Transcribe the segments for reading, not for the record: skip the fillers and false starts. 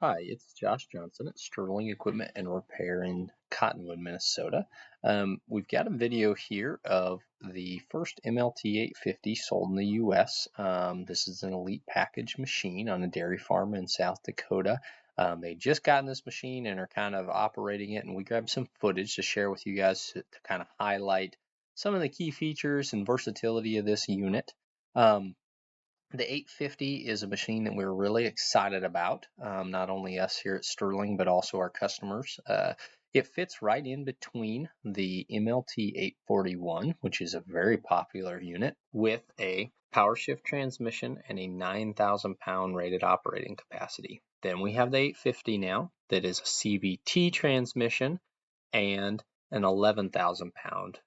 Hi, it's Josh Johnson at Sterling Equipment and Repair in Cottonwood, Minnesota. We've got a video here of the first MLT 850 sold in the US. This is an elite package machine on a dairy farm in South Dakota. They just got in this machine and are kind of operating it, and we grabbed some footage to share with you guys to kind of highlight some of the key features and versatility of this unit. The 850 is a machine that we're really excited about, not only us here at Sterling, but also our customers. It fits right in between the MLT 841, which is a very popular unit, with a power shift transmission and a 9,000 pound rated operating capacity. Then we have the 850 now, that is a CVT transmission and an 11,000 pound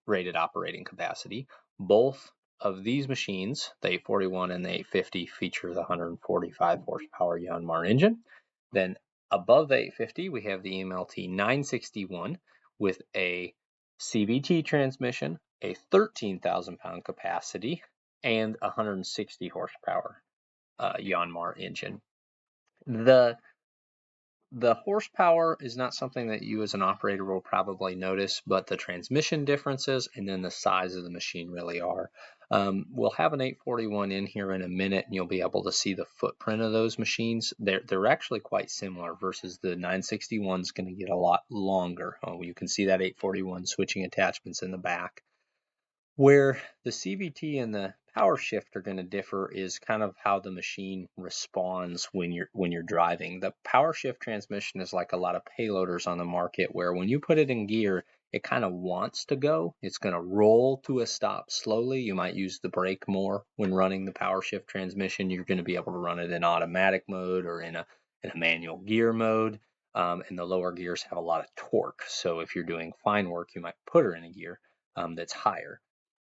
rated operating capacity. Both of these machines, the 841 and the 850, feature the 145 horsepower Yanmar engine. Then above the 850, we have the MLT 961 with a CVT transmission, a 13,000 pound capacity, and 160 horsepower Yanmar engine. The horsepower is not something that you as an operator will probably notice, but the transmission differences and then the size of the machine really are. We'll have an 841 in here in a minute, and you'll be able to see the footprint of those machines. They're actually quite similar versus the 961 is going to get a lot longer. You can see that 841 switching attachments in the back. Where the CVT and the power shift are going to differ is kind of how the machine responds when you're driving. The power shift transmission is like a lot of payloaders on the market, where when you put it in gear, it kind of wants to go. It's going to roll to a stop slowly. You might use the brake more when running the power shift transmission. You're going to be able to run it in automatic mode or in a manual gear mode. And the lower gears have a lot of torque. So if you're doing fine work, you might put her in a gear that's higher.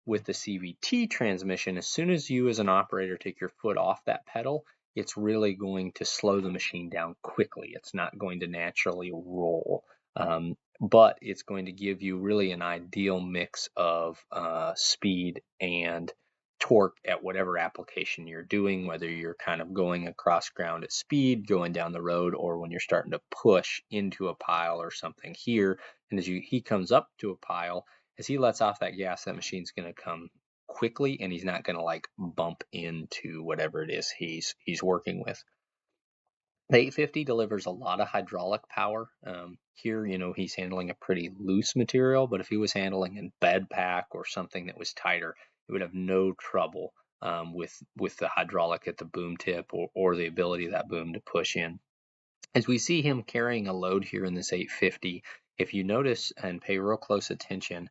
With the CVT transmission, as soon as you as an operator take your foot off that pedal, it's really going to slow the machine down quickly. It's not going to naturally roll, but it's going to give you really an ideal mix of speed and torque at whatever application you're doing, whether you're kind of going across ground at speed, going down the road, or when you're starting to push into a pile or something here. And as he comes up to a pile, as he lets off that gas, that machine's going to come quickly, and he's not going to like bump into whatever it is he's working with. The 850 delivers a lot of hydraulic power. Here, he's handling a pretty loose material, but if he was handling a bed pack or something that was tighter, it would have no trouble with the hydraulic at the boom tip or the ability of that boom to push in. As we see him carrying a load here in this 850, if you notice and pay real close attention,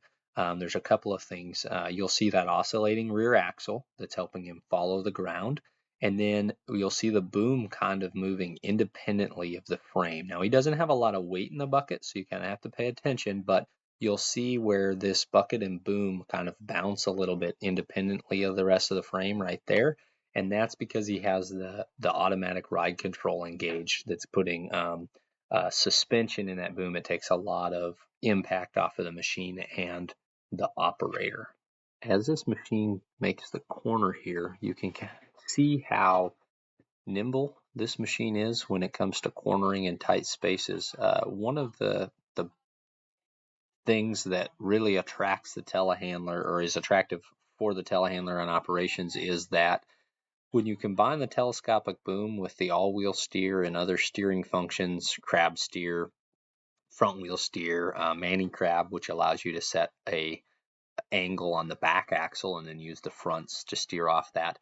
there's a couple of things. You'll see that oscillating rear axle that's helping him follow the ground. And then you'll see the boom kind of moving independently of the frame. Now, he doesn't have a lot of weight in the bucket, so you kind of have to pay attention, but you'll see where this bucket and boom kind of bounce a little bit independently of the rest of the frame right there. And that's because he has the automatic ride control engaged that's putting suspension in that boom. It takes a lot of impact off of the machine and the operator. As this machine makes the corner here, you can see how nimble this machine is when it comes to cornering in tight spaces. One of the things that really attracts the telehandler, or is attractive for the telehandler on operations, is that when you combine the telescopic boom with the all-wheel steer and other steering functions, crab steer, front wheel steer, Manny crab, which allows you to set a angle on the back axle and then use the fronts to steer off that,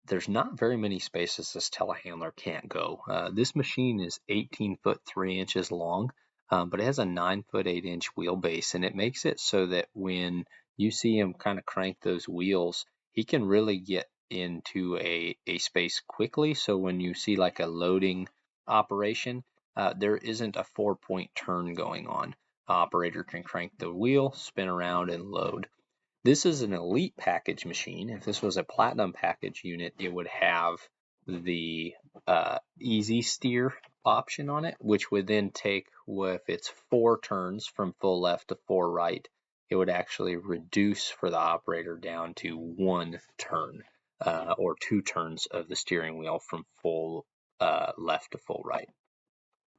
there's not very many spaces this telehandler can't go. This machine is 18 foot 3 inches long, but it has a 9 foot 8 inch wheelbase, and it makes it so that when you see him kind of crank those wheels, he can really get into a space quickly. So when you see like a loading operation, there isn't a 4-point turn going on. Operator can crank the wheel, spin around, and load. This is an elite package machine. If this was a platinum package unit, it would have the easy steer option on it, which would then take, if it's 4 turns from full left to 4 right, it would actually reduce for the operator down to 1 turn or 2 turns of the steering wheel from full left to full right.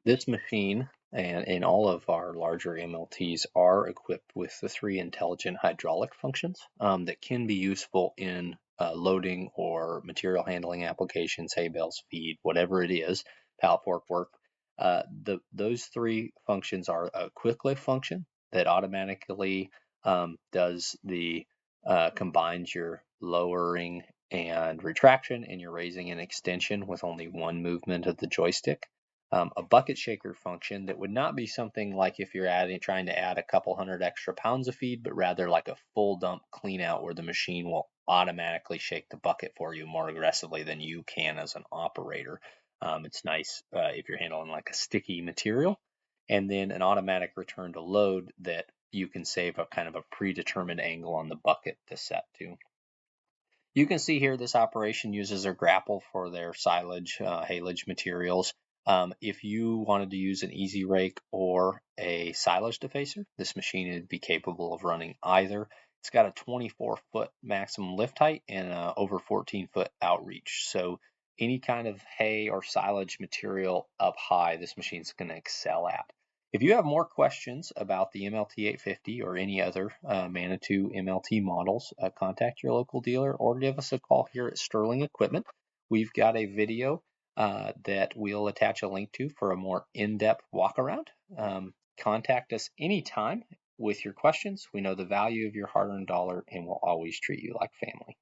This machine and all of our larger MLTs are equipped with the 3 intelligent hydraulic functions that can be useful in loading or material handling applications, hay bales, feed, whatever it is, pallet fork work. Those 3 functions are a quick lift function that automatically does the combines your lowering and retraction and your raising and extension with only one movement of the joystick. A bucket shaker function that would not be something like if you're trying to add a couple hundred extra pounds of feed, but rather like a full dump clean out where the machine will automatically shake the bucket for you more aggressively than you can as an operator. It's nice if you're handling like a sticky material. And then an automatic return to load that you can save a kind of a predetermined angle on the bucket to set to. You can see here this operation uses their grapple for their silage, haylage materials. If you wanted to use an easy rake or a silage defacer, this machine would be capable of running either. It's got a 24-foot maximum lift height and over 14-foot outreach. So any kind of hay or silage material up high, this machine's going to excel at. If you have more questions about the MLT 850 or any other Manitou MLT models, contact your local dealer or give us a call here at Sterling Equipment. We've got a video that we'll attach a link to for a more in-depth walk around. Contact us anytime with your questions. We know the value of your hard-earned dollar and we'll always treat you like family.